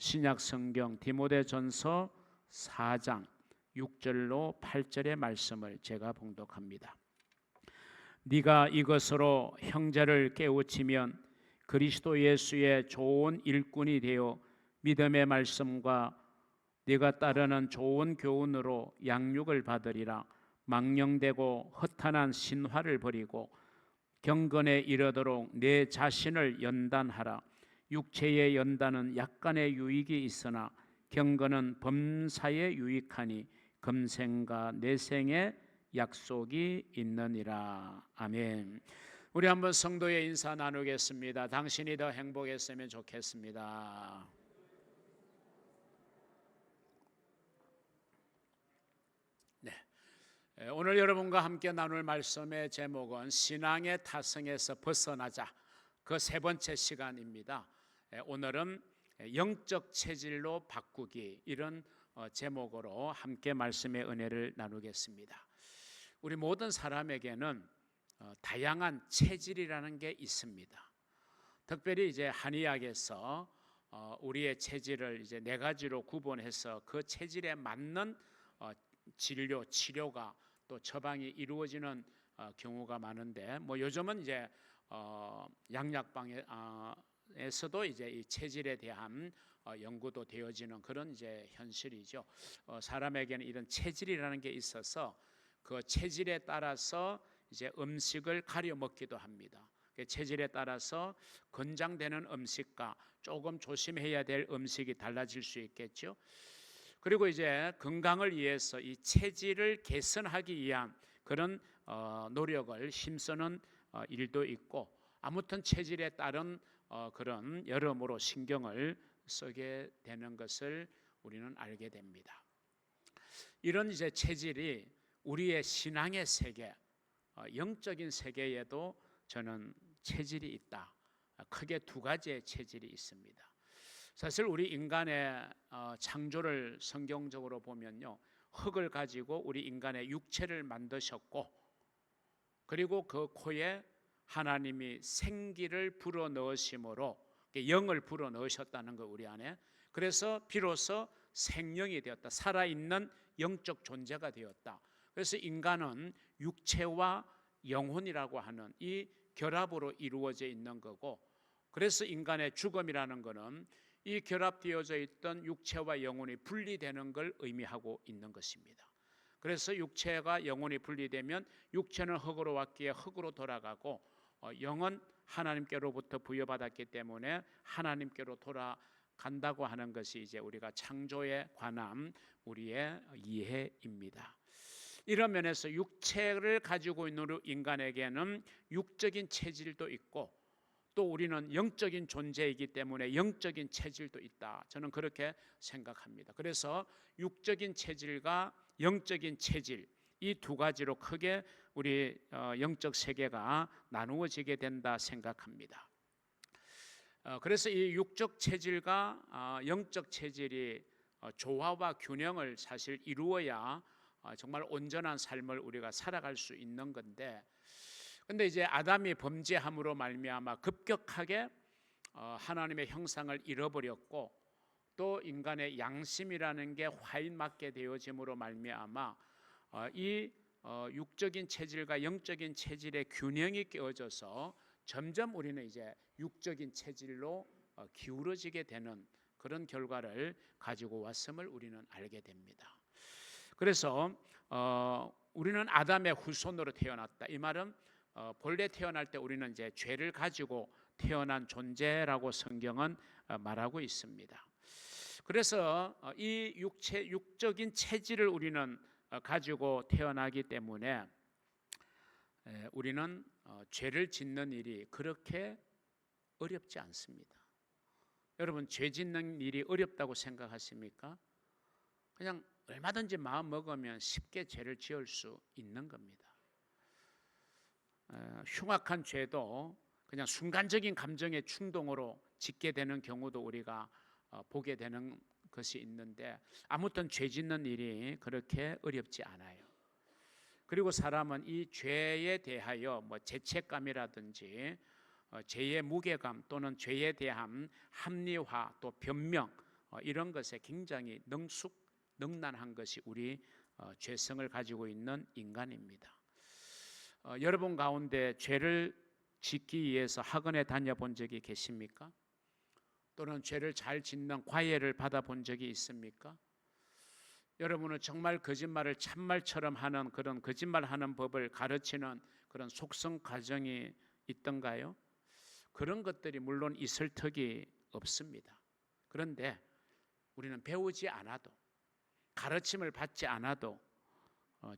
신약 성경 디모데전서 4장 6절로 8절의 말씀을 제가 봉독합니다. 네가 이것으로 형제를 깨우치면 그리스도 예수의 좋은 일꾼이 되어 믿음의 말씀과 네가 따르는 좋은 교훈으로 양육을 받으리라. 망령되고 허탄한 신화를 버리고 경건에 이르도록 내 자신을 연단하라. 육체의 연단은 약간의 유익이 있으나 경건은 범사에 유익하니 금생과 내생에 약속이 있느니라. 아멘. 우리 한번 성도의 인사 나누겠습니다. 당신이 더 행복했으면 좋겠습니다. 네, 오늘 여러분과 함께 나눌 말씀의 제목은 신앙의 타성에서 벗어나자, 그 세 번째 시간입니다. 오늘은 영적 체질로 바꾸기, 이런 제목으로 함께 말씀의 은혜를 나누겠습니다. 우리 모든 사람에게는 다양한 체질이라는 게 있습니다. 특별히 이제 한의학에서 우리의 체질을 이제 네 가지로 구분해서 그 체질에 맞는 진료, 치료가 또 처방이 이루어지는 경우가 많은데, 뭐 요즘은 이제 양약방에서도 이제 이 체질에 대한 연구도 되어지는 그런 이제 현실이죠. 사람에게는 이런 체질이라는 게 있어서 그 체질에 따라서 이제 음식을 가려 먹기도 합니다. 체질에 따라서 권장되는 음식과 조금 조심해야 될 음식이 달라질 수 있겠죠. 그리고 이제 건강을 위해서 이 체질을 개선하기 위한 그런 노력을 힘쓰는 일도 있고, 아무튼 체질에 따른 그런 여러모로 신경을 쓰게 되는 것을 우리는 알게 됩니다. 이런 이제 체질이 우리의 신앙의 세계, 영적인 세계에도 저는 체질이 있다. 크게 두 가지의 체질이 있습니다. 사실 우리 인간의 창조를 성경적으로 보면요, 흙을 가지고 우리 인간의 육체를 만드셨고, 그리고 그 코에 하나님이 생기를 불어넣으심으로 영을 불어넣으셨다는 거, 우리 안에. 그래서 비로소 생명이 되었다. 살아있는 영적 존재가 되었다. 그래서 인간은 육체와 영혼이라고 하는 이 결합으로 이루어져 있는 거고, 그래서 인간의 죽음이라는 것은 이 결합되어져 있던 육체와 영혼이 분리되는 걸 의미하고 있는 것입니다. 그래서 육체가 영혼이 분리되면 육체는 흙으로 왔기에 흙으로 돌아가고, 영은 하나님께로부터 부여받았기 때문에 하나님께로 돌아간다고 하는 것이 이제 우리가 창조에 관한 우리의 이해입니다. 이런 면에서 육체를 가지고 있는 인간에게는 육적인 체질도 있고, 또 우리는 영적인 존재이기 때문에 영적인 체질도 있다. 저는 그렇게 생각합니다. 그래서 육적인 체질과 영적인 체질, 이 두 가지로 크게 우리 영적 세계가 나누어지게 된다 생각합니다. 그래서 이 육적 체질과 영적 체질이 조화와 균형을 사실 이루어야 정말 온전한 삶을 우리가 살아갈 수 있는 건데, 근데 이제 아담이 범죄함으로 말미암아 급격하게 하나님의 형상을 잃어버렸고, 또 인간의 양심이라는 게 화인맞게 되어짐으로 말미암아 이 육적인 체질과 영적인 체질의 균형이 깨어져서 점점 우리는 이제 육적인 체질로 기울어지게 되는 그런 결과를 가지고 왔음을 우리는 알게 됩니다. 그래서 우리는 아담의 후손으로 태어났다. 이 말은 본래 태어날 때 우리는 이제 죄를 가지고 태어난 존재라고 성경은 말하고 있습니다. 그래서 이 육적인 체질을 우리는 가지고 태어나기 때문에 우리는 죄를 짓는 일이 그렇게 어렵지 않습니다. 여러분, 죄 짓는 일이 어렵다고 생각하십니까? 그냥 얼마든지 마음 먹으면 쉽게 죄를 지을 수 있는 겁니다. 흉악한 죄도 그냥 순간적인 감정의 충동으로 짓게 되는 경우도 우리가 보게 되는 것이 있는데, 아무튼 죄 짓는 일이 그렇게 어렵지 않아요. 그리고 사람은 이 죄에 대하여 뭐 죄책감이라든지 죄의 무게감 또는 죄에 대한 합리화 또 변명, 이런 것에 굉장히 능란한 것이 우리 죄성을 가지고 있는 인간입니다. 여러분 가운데 죄를 짓기 위해서 학원에 다녀본 적이 계십니까? 또는 죄를 잘 짓는 과외를 받아본 적이 있습니까? 여러분은 정말 거짓말을 참말처럼 하는 그런 거짓말하는 법을 가르치는 그런 속성 과정이 있던가요? 그런 것들이 물론 있을 턱이 없습니다. 그런데 우리는 배우지 않아도, 가르침을 받지 않아도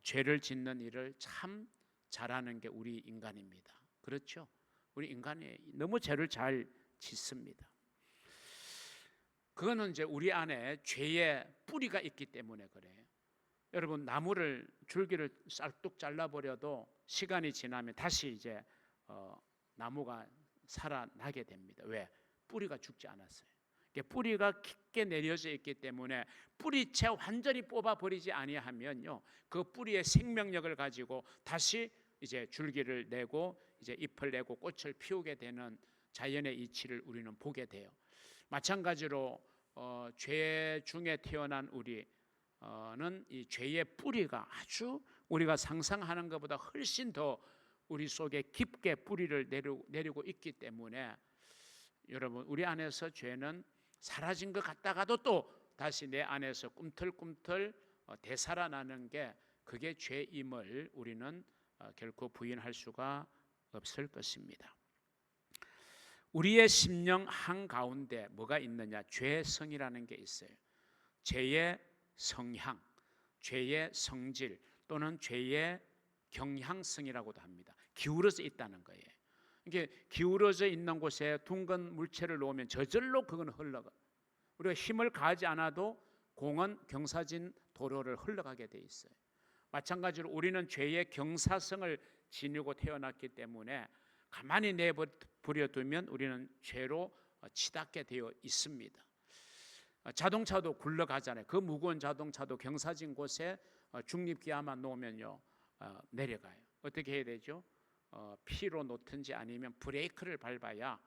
죄를 짓는 일을 참 잘하는 게 우리 인간입니다. 그렇죠? 우리 인간이 너무 죄를 잘 짓습니다. 그거는 이제 우리 안에 죄의 뿌리가 있기 때문에 그래요. 여러분, 나무를 줄기를 쌀뚝 잘라버려도 시간이 지나면 다시 이제 나무가 살아나게 됩니다. 왜? 뿌리가 죽지 않았어요. 뿌리가 깊게 내려져 있기 때문에 뿌리채 완전히 뽑아버리지 아니하면요, 그 뿌리의 생명력을 가지고 다시 이제 줄기를 내고 이제 잎을 내고 꽃을 피우게 되는 자연의 이치를 우리는 보게 돼요. 마찬가지로 죄 중에 태어난 우리는 이 죄의 뿌리가 아주 우리가 상상하는 것보다 훨씬 더 우리 속에 깊게 뿌리를 내리고 있기 때문에 여러분, 우리 안에서 죄는 사라진 것 같다가도 또 다시 내 안에서 꿈틀꿈틀 되살아나는 게 그게 죄임을 우리는 결코 부인할 수가 없을 것입니다. 우리의 심령 한가운데 뭐가 있느냐? 죄성이라는 게 있어요. 죄의 성향, 죄의 성질 또는 죄의 경향성이라고도 합니다. 기울어져 있다는 거예요. 이게 기울어져 있는 곳에 둥근 물체를 놓으면 저절로 그건 흘러가. 우리가 힘을 가하지 않아도 공은 경사진 도로를 흘러가게 돼 있어요. 마찬가지로 우리는 죄의 경사성을 지니고 태어났기 때문에 가만히 내버려두면 우리는 죄로 치닫게 되어 있습니다. 자동차도 굴러가잖아요. 그 무거운 자동차도 경사진 곳에 중립기아만 놓으면요 내려가요. 어떻게 해야 되죠? 피로 놓든지 아니면 브레이크를 밟아야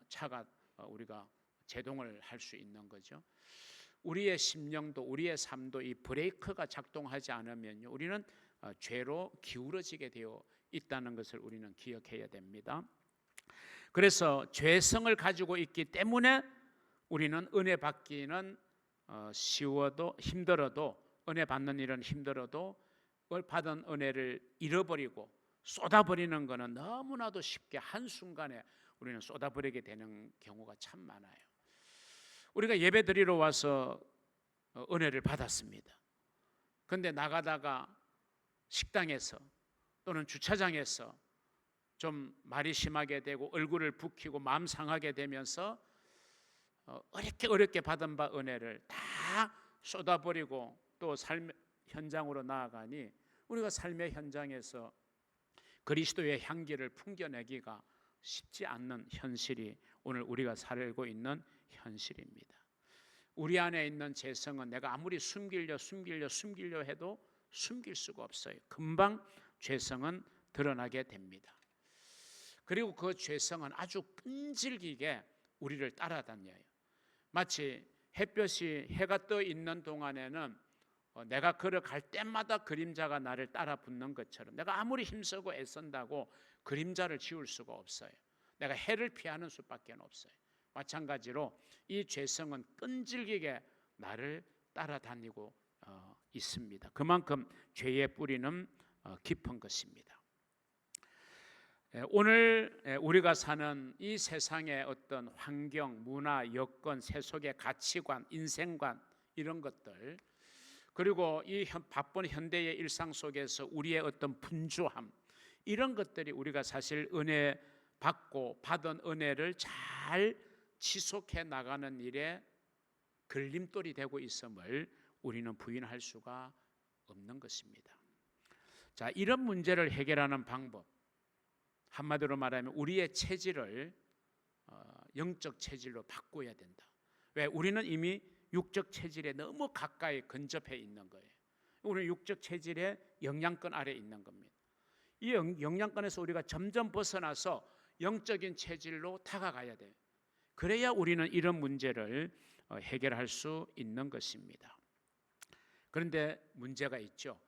차가 우리가 제동을 할 수 있는 거죠. 우리의 심령도 우리의 삶도 이 브레이크가 작동하지 않으면요 우리는 죄로 기울어지게 되어 있다는 것을 우리는 기억해야 됩니다. 그래서 죄성을 가지고 있기 때문에 우리는 은혜 받기는 쉬워도 힘들어도, 은혜 받는 일은 힘들어도 받은 은혜를 잃어버리고 쏟아버리는 것은 너무나도 쉽게 한순간에 우리는 쏟아버리게 되는 경우가 참 많아요. 우리가 예배 드리러 와서 은혜를 받았습니다. 그런데 나가다가 식당에서 또는 주차장에서 좀 말이 심하게 되고 얼굴을 붉히고 마음 상하게 되면서 어렵게 받은 바 은혜를 다 쏟아버리고 또 삶의 현장으로 나아가니 우리가 삶의 현장에서 그리스도의 향기를 풍겨내기가 쉽지 않는 현실이 오늘 우리가 살고 있는 현실입니다. 우리 안에 있는 죄성은 내가 아무리 숨기려 해도 숨길 수가 없어요. 금방 죄성은 드러나게 됩니다. 그리고 그 죄성은 아주 끈질기게 우리를 따라다녀요. 마치 햇볕이 해가 떠 있는 동안에는 내가 걸어갈 때마다 그림자가 나를 따라 붙는 것처럼 내가 아무리 힘쓰고 애쓴다고 그림자를 지울 수가 없어요. 내가 해를 피하는 수밖에 없어요. 마찬가지로 이 죄성은 끈질기게 나를 따라다니고 있습니다. 그만큼 죄의 뿌리는 깊은 것입니다. 오늘 우리가 사는 이 세상의 어떤 환경, 문화, 여건, 세속의 가치관, 인생관 이런 것들, 그리고 이 바쁜 현대의 일상 속에서 우리의 어떤 분주함, 이런 것들이 우리가 사실 은혜 받고 받은 은혜를 잘 지속해 나가는 일에 걸림돌이 되고 있음을 우리는 부인할 수가 없는 것입니다. 자, 이런 문제를 해결하는 방법, 한마디로 말하면 우리의 체질을 영적 체질로 바꿔야 된다. 왜? 우리는 이미 육적 체질에 너무 가까이 근접해 있는 거예요. 우리는 육적 체질의 영향권 아래 있는 겁니다. 이 영향권에서 우리가 점점 벗어나서 영적인 체질로 다가가야 돼요. 그래야 우리는 이런 문제를 해결할 수 있는 것입니다. 그런데 문제가 있죠.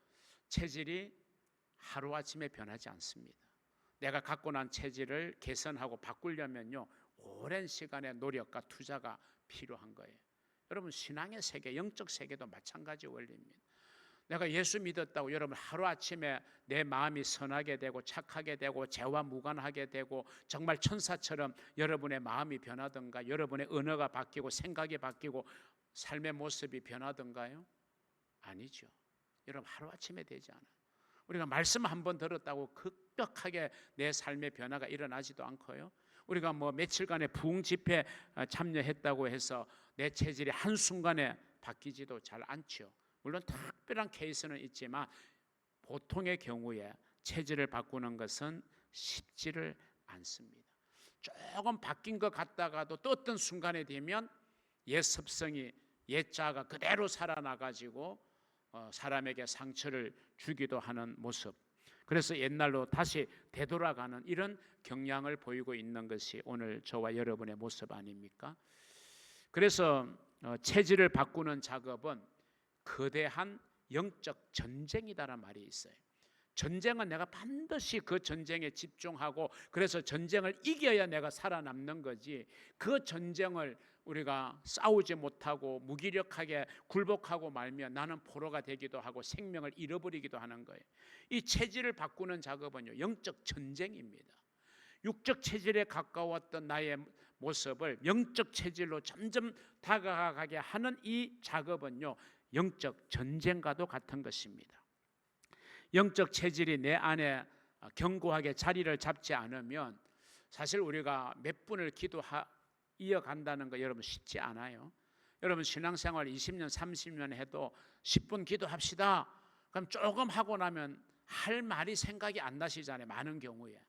체질이 하루아침에 변하지 않습니다. 내가 갖고 난 체질을 개선하고 바꾸려면요, 오랜 시간의 노력과 투자가 필요한 거예요. 여러분, 신앙의 세계, 영적 세계도 마찬가지 원리입니다. 내가 예수 믿었다고 여러분 하루아침에 내 마음이 선하게 되고 착하게 되고 죄와 무관하게 되고 정말 천사처럼 여러분의 마음이 변하던가, 여러분의 언어가 바뀌고 생각이 바뀌고 삶의 모습이 변하던가요? 아니죠. 여러분, 하루아침에 되지 않아요. 우리가 말씀 한 번 들었다고 급격하게 내 삶의 변화가 일어나지도 않고요. 우리가 뭐 며칠간의 부흥 집회 참여했다고 해서 내 체질이 한순간에 바뀌지도 잘 않죠. 물론 특별한 케이스는 있지만 보통의 경우에 체질을 바꾸는 것은 쉽지를 않습니다. 조금 바뀐 것 같다가도 또 어떤 순간에 되면 옛 습성이, 옛 자아가 그대로 살아나가지고 사람에게 상처를 주기도 하는 모습. 그래서 옛날로 다시 되돌아가는 이런 경향을 보이고 있는 것이 오늘 저와 여러분의 모습 아닙니까? 그래서 체질을 바꾸는 작업은 거대한 영적 전쟁이다라는 말이 있어요. 전쟁은 내가 반드시 그 전쟁에 집중하고 그래서 전쟁을 이겨야 내가 살아남는 거지, 그 전쟁을 우리가 싸우지 못하고 무기력하게 굴복하고 말면 나는 포로가 되기도 하고 생명을 잃어버리기도 하는 거예요. 이 체질을 바꾸는 작업은요, 영적 전쟁입니다. 육적 체질에 가까웠던 나의 모습을 영적 체질로 점점 다가가게 하는 이 작업은요, 영적 전쟁과도 같은 것입니다. 영적 체질이 내 안에 견고하게 자리를 잡지 않으면 사실 우리가 몇 분을 이어간다는 거 여러분 쉽지 않아요. 여러분 신앙생활 20년 30년 해도 10분 기도합시다. 그럼 조금 하고 나면 할 말이 생각이 안 나시잖아요. 많은 경우에.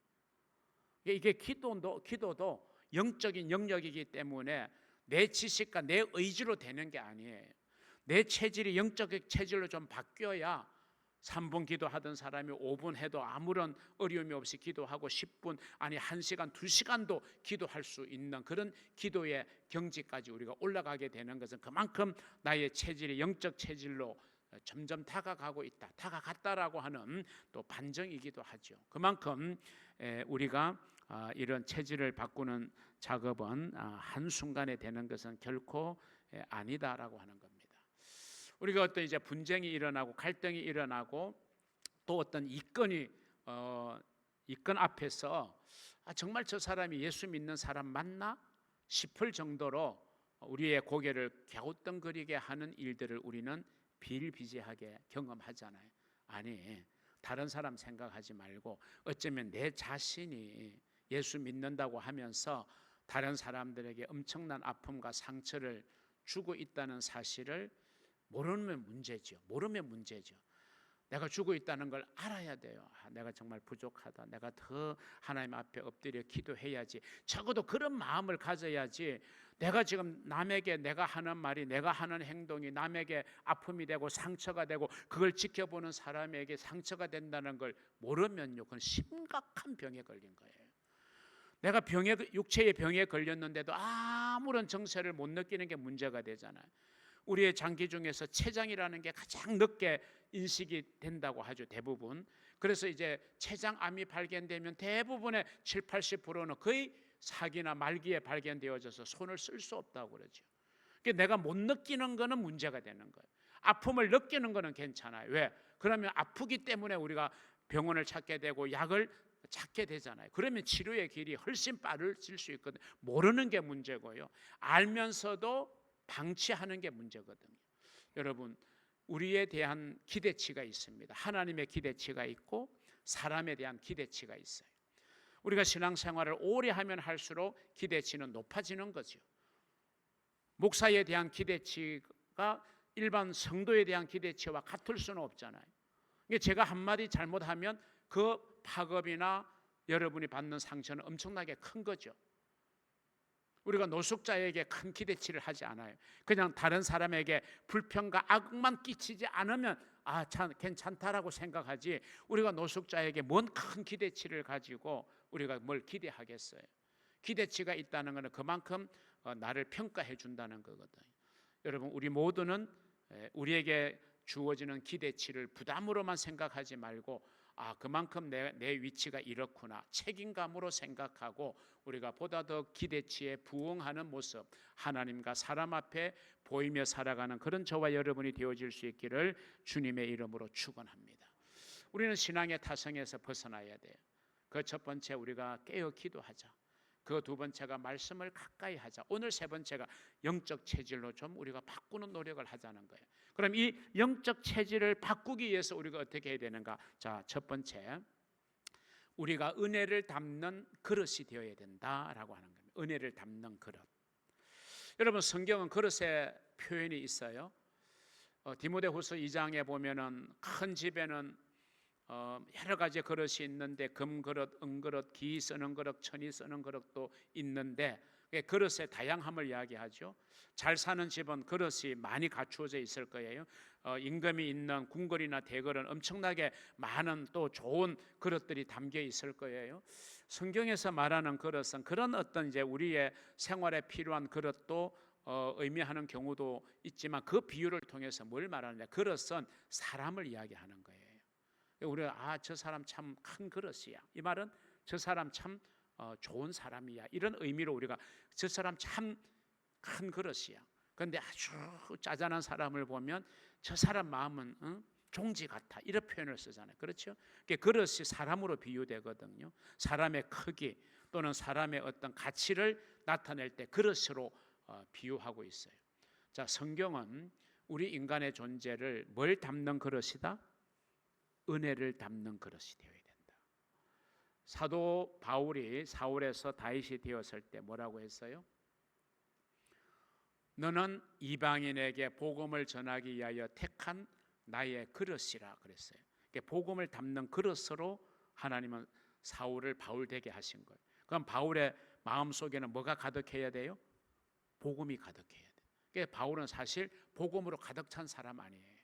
이게 기도도 영적인 영역이기 때문에 내 지식과 내 의지로 되는 게 아니에요. 내 체질이 영적 체질로 좀 바뀌어야 3분 기도하던 사람이 5분 해도 아무런 어려움이 없이 기도하고 10분 아니 1시간 2시간도 기도할 수 있는 그런 기도의 경지까지 우리가 올라가게 되는 것은 그만큼 나의 체질이 영적 체질로 점점 다가갔다라고 하는 또 반증이기도 하죠. 그만큼 우리가 이런 체질을 바꾸는 작업은 한순간에 되는 것은 결코 아니다라고 하는 겁니다. 우리가 어떤 이제 분쟁이 일어나고 갈등이 일어나고 또 어떤 이건 앞에서 정말 저 사람이 예수 믿는 사람 맞나 싶을 정도로 우리의 고개를 갸우뚱거리게 하는 일들을 우리는 비일비재하게 경험하잖아요. 아니, 다른 사람 생각하지 말고 어쩌면 내 자신이 예수 믿는다고 하면서 다른 사람들에게 엄청난 아픔과 상처를 주고 있다는 사실을 모르면 문제죠. 내가 주고 있다는 걸 알아야 돼요. 내가 정말 부족하다. 내가 더 하나님 앞에 엎드려 기도해야지. 적어도 그런 마음을 가져야지. 내가 지금 남에게 내가 하는 말이, 내가 하는 행동이 남에게 아픔이 되고 상처가 되고 그걸 지켜보는 사람에게 상처가 된다는 걸 모르면요, 그건 심각한 병에 걸린 거예요. 내가 육체의 병에 걸렸는데도 아무런 정세를 못 느끼는 게 문제가 되잖아요. 우리의 장기 중에서 췌장이라는 게 가장 늦게 인식이 된다고 하죠, 대부분. 그래서 이제 췌장암이 발견되면 대부분의 70-80%는 거의 사기나 말기에 발견되어져서 손을 쓸 수 없다고 그러죠. 그러니까 내가 못 느끼는 거는 문제가 되는 거예요. 아픔을 느끼는 거는 괜찮아요. 왜? 그러면 아프기 때문에 우리가 병원을 찾게 되고 약을 찾게 되잖아요. 그러면 치료의 길이 훨씬 빠르질 수 있거든요. 모르는 게 문제고요. 알면서도 방치하는 게 문제거든요. 여러분, 우리에 대한 기대치가 있습니다. 하나님의 기대치가 있고 사람에 대한 기대치가 있어요. 우리가 신앙생활을 오래 하면 할수록 기대치는 높아지는 거죠. 목사에 대한 기대치가 일반 성도에 대한 기대치와 같을 수는 없잖아요. 제가 한마디 잘못하면 그 파급이나 여러분이 받는 상처는 엄청나게 큰 거죠. 우리가 노숙자에게 큰 기대치를 하지 않아요. 그냥 다른 사람에게 불평과 악만 끼치지 않으면 참 괜찮다라고 생각하지, 우리가 노숙자에게 뭔 큰 기대치를 가지고 우리가 뭘 기대하겠어요. 기대치가 있다는 것은 그만큼 나를 평가해 준다는 거거든요. 여러분, 우리 모두는 우리에게 주어지는 기대치를 부담으로만 생각하지 말고 그만큼 내 위치가 이렇구나, 책임감으로 생각하고 우리가 보다 더 기대치에 부응하는 모습, 하나님과 사람 앞에 보이며 살아가는 그런 저와 여러분이 되어질 수 있기를 주님의 이름으로 축원합니다. 우리는 신앙의 타성에서 벗어나야 돼요. 그 첫 번째, 우리가 깨어 기도하자. 그 두 번째가 말씀을 가까이 하자. 오늘 세 번째가 영적 체질로 좀 우리가 바꾸는 노력을 하자는 거예요. 그럼 이 영적 체질을 바꾸기 위해서 우리가 어떻게 해야 되는가? 자, 첫 번째, 우리가 은혜를 담는 그릇이 되어야 된다라고 하는 겁니다. 은혜를 담는 그릇. 여러분, 성경은 그릇의 표현이 있어요. 디모데후서 2장에 보면은 큰 집에는 여러 가지 그릇이 있는데 금그릇, 은그릇, 기 쓰는 그릇, 천이 쓰는 그릇도 있는데 그릇의 다양함을 이야기하죠. 잘 사는 집은 그릇이 많이 갖추어져 있을 거예요. 임금이 있는 궁궐이나 대궐은 엄청나게 많은 또 좋은 그릇들이 담겨 있을 거예요. 성경에서 말하는 그릇은 그런 어떤 이제 우리의 생활에 필요한 그릇도 의미하는 경우도 있지만 그 비유를 통해서 뭘 말하느냐? 그릇은 사람을 이야기하는 거예요. 우리가 저 사람 참 큰 그릇이야. 이 말은 저 사람 참 좋은 사람이야. 이런 의미로 우리가 저 사람 참 큰 그릇이야. 그런데 아주 짜잔한 사람을 보면 저 사람 마음은 종지 같아. 이런 표현을 쓰잖아요. 그렇죠? 그릇이 사람으로 비유되거든요. 사람의 크기 또는 사람의 어떤 가치를 나타낼 때 그릇으로 비유하고 있어요. 자, 성경은 우리 인간의 존재를 뭘 담는 그릇이다? 은혜를 담는 그릇이 되어야 된다. 사도 바울이 사울에서 다윗이 되었을 때 뭐라고 했어요? 너는 이방인에게 복음을 전하기 위하여 택한 나의 그릇이라 그랬어요. 복음을 담는 그릇으로 하나님은 사울을 바울 되게 하신 거예요. 그럼 바울의 마음속에는 뭐가 가득해야 돼요? 복음이 가득해야 돼요. 바울은 사실 복음으로 가득 찬 사람 아니에요.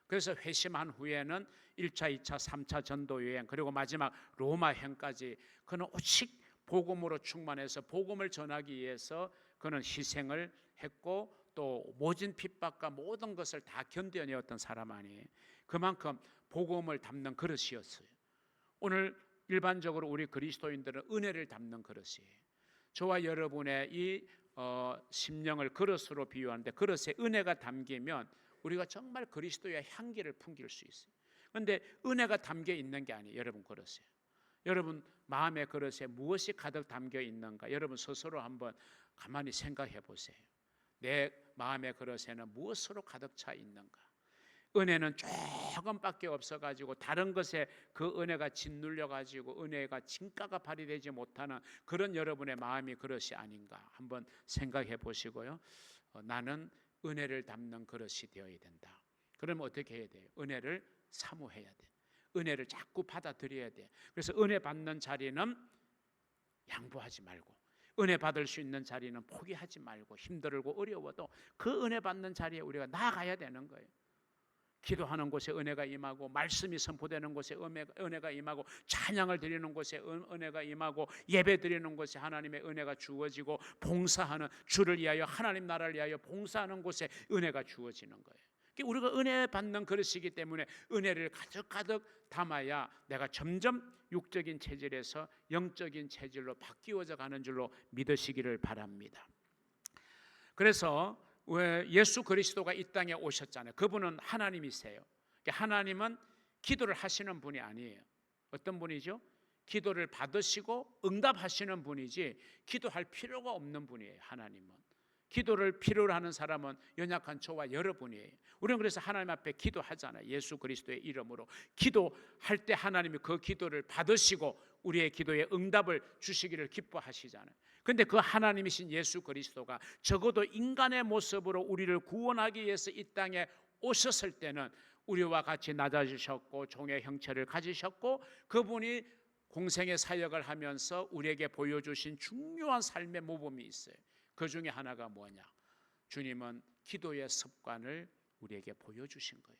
그래서 회심한 후에는 1차, 2차, 3차 전도 여행 그리고 마지막 로마행까지 그는 오직 복음으로 충만해서 복음을 전하기 위해서 그는 희생을 했고 또 모진 핍박과 모든 것을 다 견뎌내었던 사람 아니에요. 그만큼 복음을 담는 그릇이었어요. 오늘 일반적으로 우리 그리스도인들은 은혜를 담는 그릇이에요. 저와 여러분의 이 심령을 그릇으로 비유하는데 그릇에 은혜가 담기면 우리가 정말 그리스도의 향기를 풍길 수 있어요. 그런데 은혜가 담겨 있는 게 아니에요. 여러분 그릇에. 여러분 마음의 그릇에 무엇이 가득 담겨 있는가? 여러분 스스로 한번 가만히 생각해 보세요. 내 마음의 그릇에는 무엇으로 가득 차 있는가? 은혜는 조금밖에 없어가지고 다른 것에 그 은혜가 짓눌려가지고 은혜가 진가가 발휘되지 못하는 그런 여러분의 마음이 그릇이 아닌가 한번 생각해 보시고요. 나는 은혜를 담는 그릇이 되어야 된다. 그러면 어떻게 해야 돼요? 은혜를 사모해야 돼. 은혜를 자꾸 받아들여야 돼. 그래서 은혜 받는 자리는 양보하지 말고 은혜 받을 수 있는 자리는 포기하지 말고 힘들고 어려워도 그 은혜 받는 자리에 우리가 나아가야 되는 거예요. 기도하는 곳에 은혜가 임하고 말씀이 선포되는 곳에 은혜가 임하고 찬양을 드리는 곳에 은혜가 임하고 예배 드리는 곳에 하나님의 은혜가 주어지고 봉사하는 주를 위하여 하나님 나라를 위하여 봉사하는 곳에 은혜가 주어지는 거예요. 우리가 은혜 받는 그릇이기 때문에 은혜를 가득가득 담아야 내가 점점 육적인 체질에서 영적인 체질로 바뀌어져 가는 줄로 믿으시기를 바랍니다. 그래서 왜 예수 그리스도가 이 땅에 오셨잖아요. 그분은 하나님이세요. 하나님은 기도를 하시는 분이 아니에요. 어떤 분이죠? 기도를 받으시고 응답하시는 분이지 기도할 필요가 없는 분이에요. 하나님은. 기도를 필요로 하는 사람은 연약한 저와 여러분이에요. 우리는 그래서 하나님 앞에 기도하잖아요. 예수 그리스도의 이름으로 기도할 때 하나님이 그 기도를 받으시고 우리의 기도에 응답을 주시기를 기뻐하시잖아요. 그런데 그 하나님이신 예수 그리스도가 적어도 인간의 모습으로 우리를 구원하기 위해서 이 땅에 오셨을 때는 우리와 같이 낮아지셨고 종의 형체를 가지셨고 그분이 공생의 사역을 하면서 우리에게 보여주신 중요한 삶의 모범이 있어요. 그 중에 하나가 뭐냐? 주님은 기도의 습관을 우리에게 보여주신 거예요.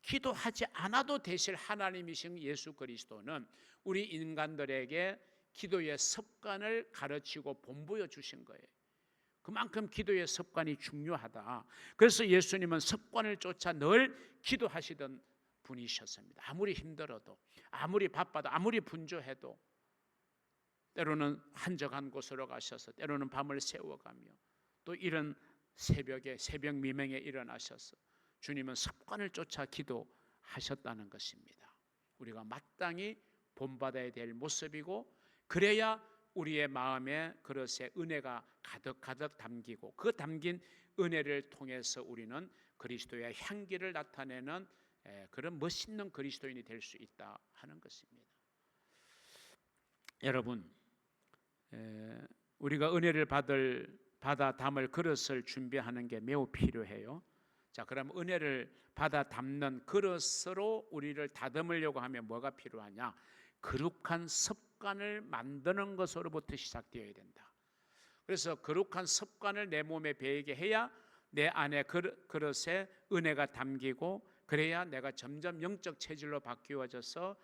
기도하지 않아도 되실 하나님이신 예수 그리스도는 우리 인간들에게 기도의 습관을 가르치고 본보여 주신 거예요. 그만큼 기도의 습관이 중요하다. 그래서 예수님은 습관을 쫓아 늘 기도하시던 분이셨습니다. 아무리 힘들어도, 아무리 바빠도, 아무리 분주해도 때로는 한적한 곳으로 가셔서 때로는 밤을 새워가며 또 이런 새벽에 새벽 미명에 일어나셔서 주님은 습관을 쫓아 기도하셨다는 것입니다. 우리가 마땅히 본받아야 될 모습이고, 그래야 우리의 마음에 그릇에 은혜가 가득가득 담기고, 그 담긴 은혜를 통해서 우리는 그리스도의 향기를 나타내는 그런 멋있는 그리스도인이 될 수 있다 하는 것입니다. 여러분, 우리가 은혜를 받아 담을 그릇을 준비하는 게 매우 필요해요. 자, 그럼 은혜를 받아 담는 그릇으로 우리를 다듬으려고 하면 뭐가 필요하냐? 거룩한 습관을 만드는 것으로부터 시작되어야 된다. 그래서 거룩한 습관을 내 몸에 배이게 해야 내 안에 그릇에 은혜가 담기고, 그래야 내가 점점 영적 체질로 바뀌어져서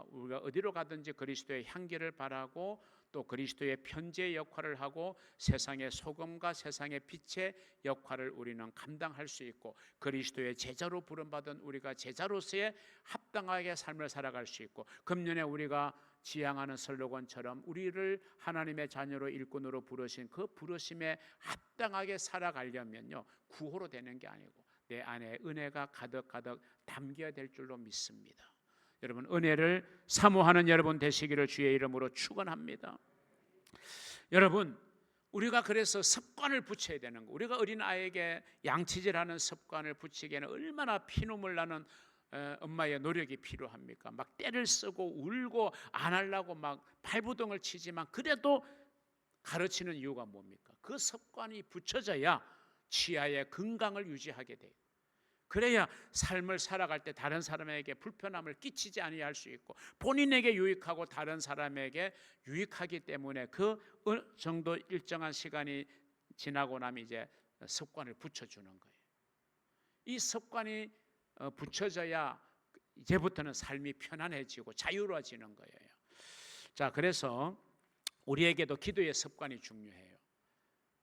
우리가 어디로 가든지 그리스도의 향기를 바라고 또 그리스도의 편지의 역할을 하고 세상의 소금과 세상의 빛의 역할을 우리는 감당할 수 있고, 그리스도의 제자로 부름받은 우리가 제자로서의 합당하게 삶을 살아갈 수 있고, 금년에 우리가 지향하는 슬로건처럼 우리를 하나님의 자녀로 일꾼으로 부르신 그 부르심에 합당하게 살아가려면요, 구호로 되는 게 아니고 내 안에 은혜가 가득가득 담겨야 될 줄로 믿습니다. 여러분, 은혜를 사모하는 여러분 되시기를 주의 이름으로 축원합니다. 여러분, 우리가 그래서 습관을 붙여야 되는 거, 우리가 어린아이에게 양치질하는 습관을 붙이기에는 얼마나 피눈물 나는 엄마의 노력이 필요합니까? 막 떼를 쓰고 울고 안 하려고 막 발부동을 치지만 그래도 가르치는 이유가 뭡니까? 그 습관이 붙여져야 치아의 건강을 유지하게 돼요. 그래야 삶을 살아갈 때 다른 사람에게 불편함을 끼치지 아니할 수 있고, 본인에게 유익하고 다른 사람에게 유익하기 때문에 그 정도 일정한 시간이 지나고 나면 이제 습관을 붙여주는 거예요. 이 습관이 붙여져야 이제부터는 삶이 편안해지고 자유로워지는 거예요. 자, 그래서 우리에게도 기도의 습관이 중요해요.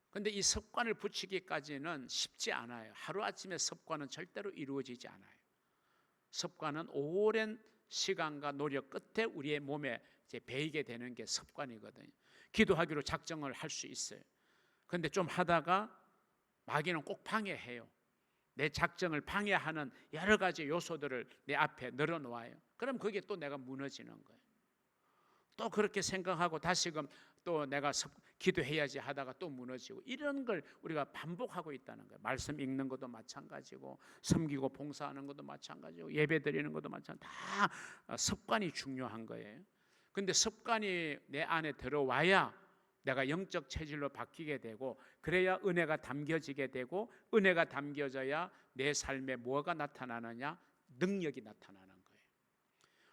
그런데 이 습관을 붙이기까지는 쉽지 않아요. 하루아침에 습관은 절대로 이루어지지 않아요. 습관은 오랜 시간과 노력 끝에 우리의 몸에 이제 배이게 되는 게 습관이거든요. 기도하기로 작정을 할 수 있어요. 그런데 좀 하다가 마귀는 꼭 방해해요. 내 작정을 방해하는 여러 가지 요소들을 내 앞에 늘어놓아요. 그럼 그게 또 내가 무너지는 거예요. 또 그렇게 생각하고 다시금 또 내가 기도해야지 하다가 또 무너지고, 이런 걸 우리가 반복하고 있다는 거예요. 말씀 읽는 것도 마찬가지고, 섬기고 봉사하는 것도 마찬가지고, 예배 드리는 것도 마찬가지고, 다 습관이 중요한 거예요. 그런데 습관이 내 안에 들어와야 내가 영적 체질로 바뀌게 되고, 그래야 은혜가 담겨지게 되고, 은혜가 담겨져야 내 삶에 뭐가 나타나느냐? 능력이 나타나는 거예요.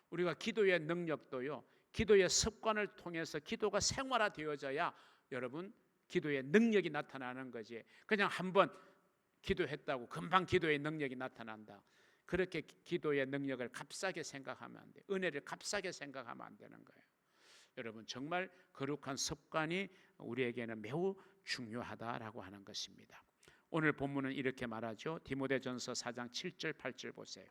우리가 기도의 능력도요, 기도의 습관을 통해서 기도가 생활화되어져야 여러분 기도의 능력이 나타나는 거지. 그냥 한번 기도했다고 금방 기도의 능력이 나타난다, 그렇게 기도의 능력을 값싸게 생각하면 안 돼요. 은혜를 값싸게 생각하면 안 되는 거예요. 여러분, 정말 거룩한 습관이 우리에게는 매우 중요하다라고 하는 것입니다. 오늘 본문은 이렇게 말하죠. 디모데전서 4장 7절 8절 보세요.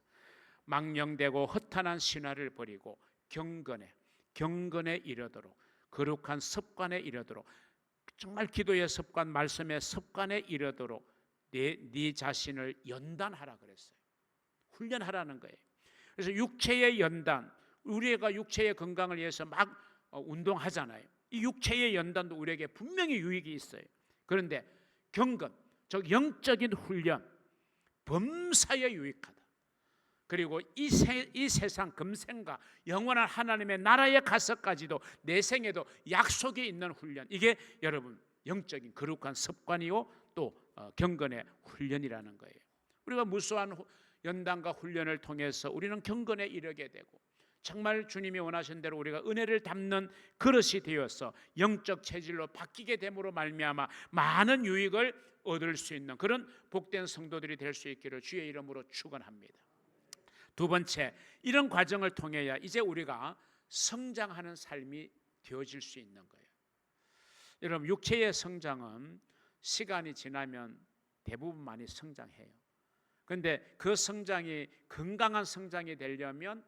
망령되고 허탄한 신화를 버리고 경건에 이르도록, 거룩한 습관에 이르도록, 정말 기도의 습관, 말씀의 습관에 이르도록 네 자신을 연단하라 그랬어요. 훈련하라는 거예요. 그래서 육체의 연단, 우리가 육체의 건강을 위해서 막 운동하잖아요. 이 육체의 연단도 우리에게 분명히 유익이 있어요. 그런데 경건, 즉 영적인 훈련, 범사에 유익하다. 그리고 이 세상 금생과 영원한 하나님의 나라에 가서까지도 내 생에도 약속이 있는 훈련, 이게 여러분 영적인 거룩한 습관이요 또 경건의 훈련이라는 거예요. 우리가 무수한 연단과 훈련을 통해서 우리는 경건에 이르게 되고, 정말 주님이 원하신 대로 우리가 은혜를 담는 그릇이 되어서 영적 체질로 바뀌게 됨으로 말미암아 많은 유익을 얻을 수 있는 그런 복된 성도들이 될 수 있기를 주의 이름으로 축원합니다. 두 번째, 이런 과정을 통해야 이제 우리가 성장하는 삶이 되어질 수 있는 거예요. 여러분, 육체의 성장은 시간이 지나면 대부분 많이 성장해요. 그런데 그 성장이 건강한 성장이 되려면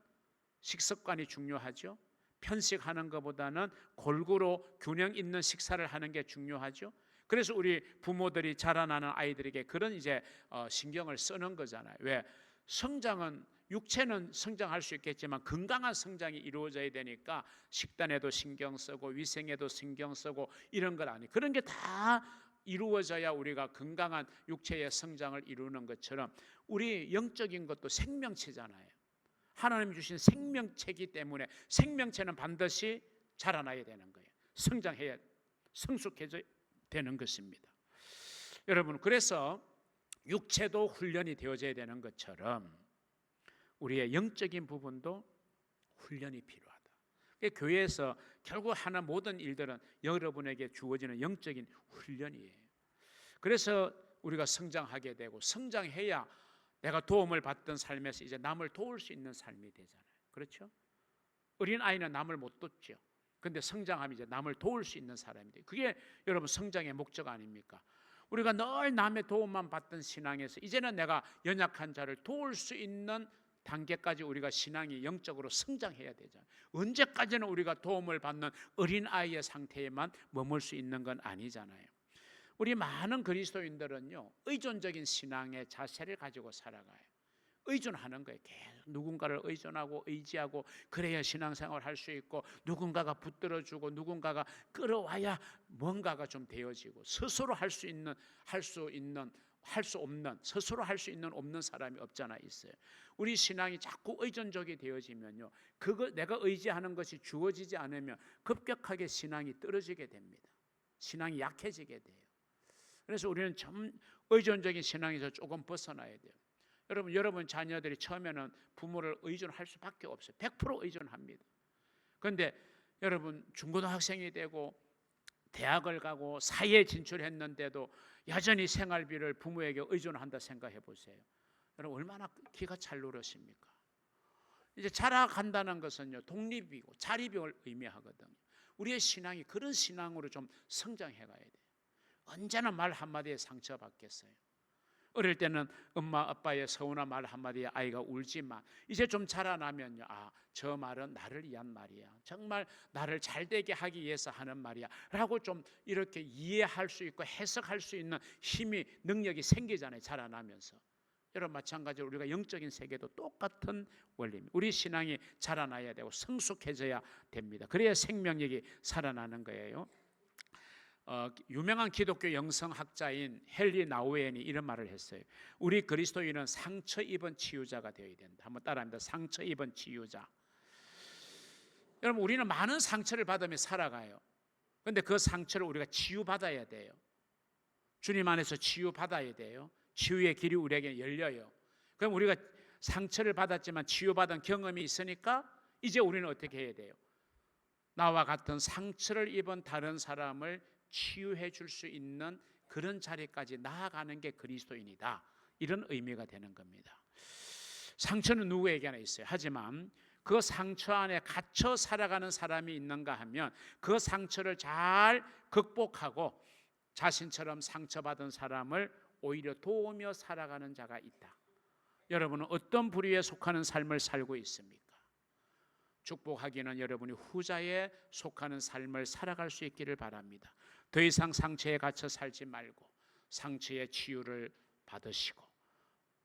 식습관이 중요하죠. 편식하는 것보다는 골고루 균형 있는 식사를 하는 게 중요하죠. 그래서 우리 부모들이 자라나는 아이들에게 그런 이제 신경을 쓰는 거잖아요. 왜? 성장은 육체는 성장할 수 있겠지만 건강한 성장이 이루어져야 되니까 식단에도 신경 쓰고 위생에도 신경 쓰고 이런 것 아니. 그런 게 다 이루어져야 우리가 건강한 육체의 성장을 이루는 것처럼 우리 영적인 것도 생명체잖아요. 하나님 주신 생명체이기 때문에 생명체는 반드시 자라나야 되는 거예요. 성장해야 성숙해져야 되는 것입니다. 여러분, 그래서 육체도 훈련이 되어져야 되는 것처럼 우리의 영적인 부분도 훈련이 필요하다. 교회에서 결국 하는 모든 일들은 여러분에게 주어지는 영적인 훈련이에요. 그래서 우리가 성장하게 되고 성장해야 내가 도움을 받던 삶에서 이제 남을 도울 수 있는 삶이 되잖아요. 그렇죠? 어린 아이는 남을 못 돕죠. 근데 성장하면 이제 남을 도울 수 있는 사람이 돼요. 그게 여러분 성장의 목적 아닙니까? 우리가 늘 남의 도움만 받던 신앙에서 이제는 내가 연약한 자를 도울 수 있는 단계까지 우리가 신앙이 영적으로 성장해야 되잖아요. 언제까지는 우리가 도움을 받는 어린아이의 상태에만 머물 수 있는 건 아니잖아요. 우리 많은 그리스도인들은요, 의존적인 신앙의 자세를 가지고 살아가요. 의존하는 거예요. 계속 누군가를 의존하고 의지하고 그래야 신앙생활을 할 수 있고 누군가가 붙들어주고 누군가가 끌어와야 뭔가가 좀 되어지고 스스로 할 수 있는 할 수 없는 스스로 할 수 있는 없는 사람이 없잖아 있어요. 우리 신앙이 자꾸 의존적이 되어지면요, 그거 내가 의지하는 것이 주어지지 않으면 급격하게 신앙이 떨어지게 됩니다. 신앙이 약해지게 돼요. 그래서 우리는 좀 의존적인 신앙에서 조금 벗어나야 돼요. 여러분 자녀들이 처음에는 부모를 의존할 수밖에 없어요. 100% 의존합니다. 그런데 여러분 중고등학생이 되고 대학을 가고 사회에 진출했는데도 여전히 생활비를 부모에게 의존한다 생각해 보세요. 여러분 얼마나 기가 찰 노릇입니까? 이제 자라간다는 것은요, 독립이고 자립을 의미하거든요. 우리의 신앙이 그런 신앙으로 좀 성장해 가야 돼요. 언제나 말 한마디에 상처받겠어요. 어릴 때는 엄마 아빠의 서운한 말 한마디에 아이가 울지만 이제 좀 자라나면요, 저 말은 나를 위한 말이야, 정말 나를 잘되게 하기 위해서 하는 말이야 라고 좀 이렇게 이해할 수 있고 해석할 수 있는 힘이 능력이 생기잖아요, 자라나면서. 여러분 마찬가지로 우리가 영적인 세계도 똑같은 원리입니다. 우리 신앙이 자라나야 되고 성숙해져야 됩니다. 그래야 생명력이 살아나는 거예요. 유명한 기독교 영성학자인 헨리 나우엔이 이런 말을 했어요. 우리 그리스도인은 상처 입은 치유자가 되어야 된다. 한번 따라합니다. 상처 입은 치유자. 여러분 우리는 많은 상처를 받으며 살아가요. 그런데 그 상처를 우리가 치유받아야 돼요. 주님 안에서 치유받아야 돼요. 치유의 길이 우리에게 열려요. 그럼 우리가 상처를 받았지만 치유받은 경험이 있으니까 이제 우리는 어떻게 해야 돼요? 나와 같은 상처를 입은 다른 사람을 치유해 줄 수 있는 그런 자리까지 나아가는 게 그리스도인이다, 이런 의미가 되는 겁니다. 상처는 누구에게나 있어요. 하지만 그 상처 안에 갇혀 살아가는 사람이 있는가 하면 그 상처를 잘 극복하고 자신처럼 상처받은 사람을 오히려 도우며 살아가는 자가 있다. 여러분은 어떤 부류에 속하는 삶을 살고 있습니까? 축복하기는 여러분이 후자에 속하는 삶을 살아갈 수 있기를 바랍니다. 더 이상 상처에 갇혀 살지 말고 상처의 치유를 받으시고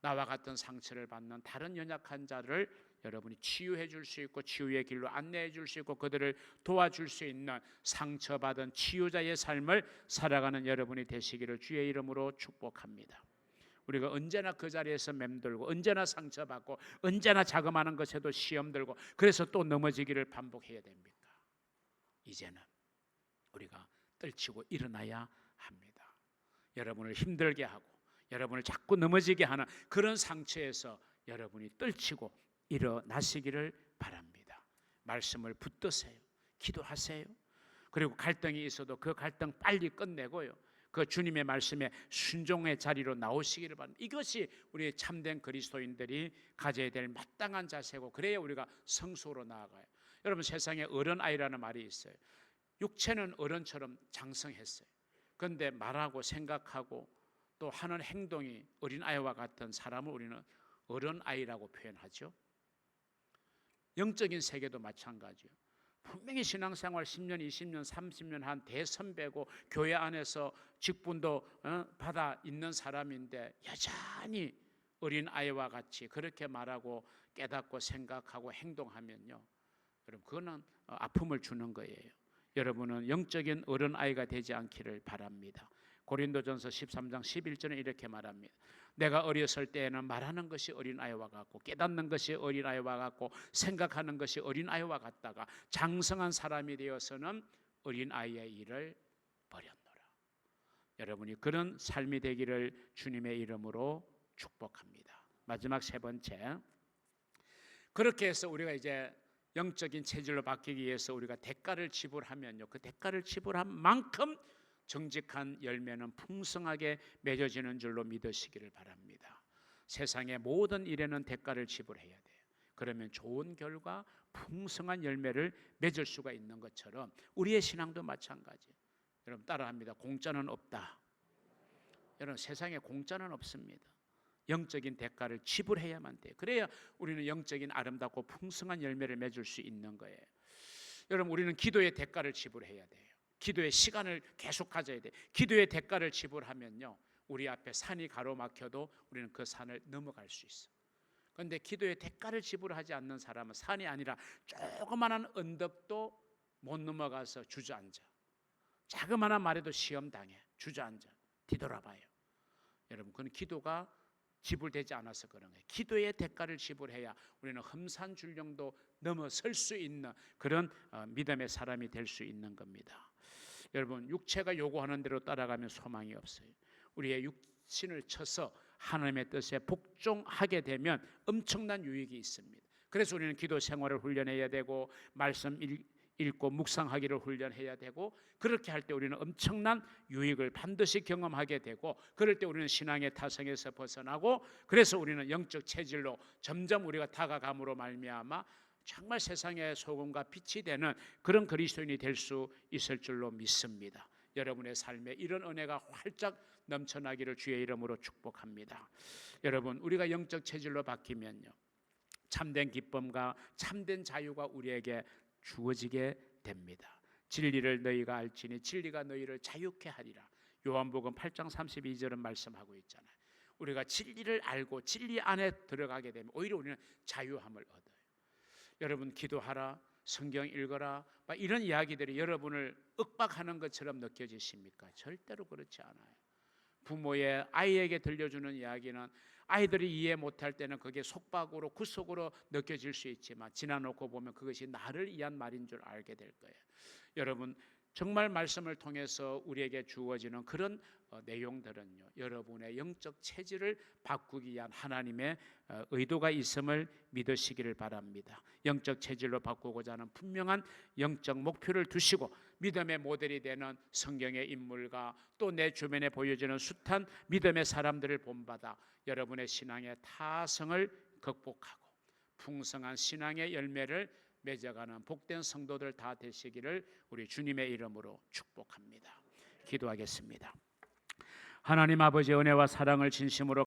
나와 같은 상처를 받는 다른 연약한 자를 여러분이 치유해 줄 수 있고 치유의 길로 안내해 줄 수 있고 그들을 도와줄 수 있는 상처받은 치유자의 삶을 살아가는 여러분이 되시기를 주의 이름으로 축복합니다. 우리가 언제나 그 자리에서 맴돌고 언제나 상처받고 언제나 자그마한 것에도 시험 들고 그래서 또 넘어지기를 반복해야 됩니까? 이제는 우리가 떨치고 일어나야 합니다. 여러분을 힘들게 하고 여러분을 자꾸 넘어지게 하는 그런 상처에서 여러분이 떨치고 일어나시기를 바랍니다. 말씀을 붙드세요. 기도하세요. 그리고 갈등이 있어도 그 갈등 빨리 끝내고요, 그 주님의 말씀에 순종의 자리로 나오시기를 바랍니다. 이것이 우리 참된 그리스도인들이 가져야 될 마땅한 자세고 그래야 우리가 성숙으로 나아가요. 여러분 세상에 어른아이라는 말이 있어요. 육체는 어른처럼 장성했어요. 그런데 말하고 생각하고 또 하는 행동이 어린아이와 같은 사람을 우리는 어른아이라고 표현하죠. 영적인 세계도 마찬가지예요. 분명히 신앙생활 10년, 20년, 30년 한 대선배고 교회 안에서 직분도 받아 있는 사람인데 여전히 어린아이와 같이 그렇게 말하고 깨닫고 생각하고 행동하면요, 여러분 그거는 아픔을 주는 거예요. 여러분은 영적인 어른아이가 되지 않기를 바랍니다. 고린도전서 13장 11절은 이렇게 말합니다. 내가 어렸을 때에는 말하는 것이 어린아이와 같고 깨닫는 것이 어린아이와 같고 생각하는 것이 어린아이와 같다가 장성한 사람이 되어서는 어린아이의 일을 버렸노라. 여러분이 그런 삶이 되기를 주님의 이름으로 축복합니다. 마지막 세 번째, 그렇게 해서 우리가 이제 영적인 체질로 바뀌기 위해서 우리가 대가를 지불하면요, 그 대가를 지불한 만큼 정직한 열매는 풍성하게 맺어지는 줄로 믿으시기를 바랍니다. 세상의 모든 일에는 대가를 지불해야 돼요. 그러면 좋은 결과 풍성한 열매를 맺을 수가 있는 것처럼 우리의 신앙도 마찬가지예요. 여러분 따라합니다. 공짜는 없다. 여러분 세상에 공짜는 없습니다. 영적인 대가를 지불해야만 돼요. 그래야 우리는 영적인 아름답고 풍성한 열매를 맺을 수 있는 거예요. 여러분 우리는 기도의 대가를 지불해야 돼요. 기도의 시간을 계속 가져야 돼요. 기도의 대가를 지불하면요, 우리 앞에 산이 가로막혀도 우리는 그 산을 넘어갈 수 있어. 그런데 기도의 대가를 지불하지 않는 사람은 산이 아니라 조그마한 언덕도 못 넘어가서 주저앉아. 자그마한 말에도 시험당해. 주저앉아. 뒤돌아봐요. 여러분 그건 기도가 지불되지 않아서 그런 거예요. 기도의 대가를 지불해야 우리는 험산 줄령도 넘어설 수 있는 그런 믿음의 사람이 될 수 있는 겁니다. 여러분 육체가 요구하는 대로 따라가면 소망이 없어요. 우리의 육신을 쳐서 하나님의 뜻에 복종하게 되면 엄청난 유익이 있습니다. 그래서 우리는 기도 생활을 훈련해야 되고 말씀 읽고 묵상하기를 훈련해야 되고, 그렇게 할 때 우리는 엄청난 유익을 반드시 경험하게 되고, 그럴 때 우리는 신앙의 타성에서 벗어나고, 그래서 우리는 영적 체질로 점점 우리가 다가감으로 말미암아 정말 세상의 소금과 빛이 되는 그런 그리스도인이 될 수 있을 줄로 믿습니다. 여러분의 삶에 이런 은혜가 활짝 넘쳐나기를 주의 이름으로 축복합니다. 여러분 우리가 영적 체질로 바뀌면요, 참된 기쁨과 참된 자유가 우리에게 주어지게 됩니다. 진리를 너희가 알지니 진리가 너희를 자유케 하리라. 요한복음 8장 32절은 말씀하고 있잖아요. 우리가 진리를 알고 진리 안에 들어가게 되면 오히려 우리는 자유함을 얻어요. 여러분 기도하라, 성경 읽어라, 이런 이야기들이 여러분을 윽박하는 것처럼 느껴지십니까? 절대로 그렇지 않아요. 부모의 아이에게 들려주는 이야기는 아이들이 이해 못할 때는 그게 속박으로 구속으로 느껴질 수 있지만 지나놓고 보면 그것이 나를 위한 말인 줄 알게 될 거예요. 여러분 정말 말씀을 통해서 우리에게 주어지는 그런 내용들은요, 여러분의 영적 체질을 바꾸기 위한 하나님의 의도가 있음을 믿으시기를 바랍니다. 영적 체질로 바꾸고자 하는 분명한 영적 목표를 두시고 믿음의 모델이 되는 성경의 인물과 또 내 주변에 보여지는 숱한 믿음의 사람들을 본받아 여러분의 신앙의 타성을 극복하고 풍성한 신앙의 열매를 맺어가는 복된 성도들 다 되시기를 우리 주님의 이름으로 축복합니다. 기도하겠습니다. 하나님 아버지, 은혜와 사랑을 진심으로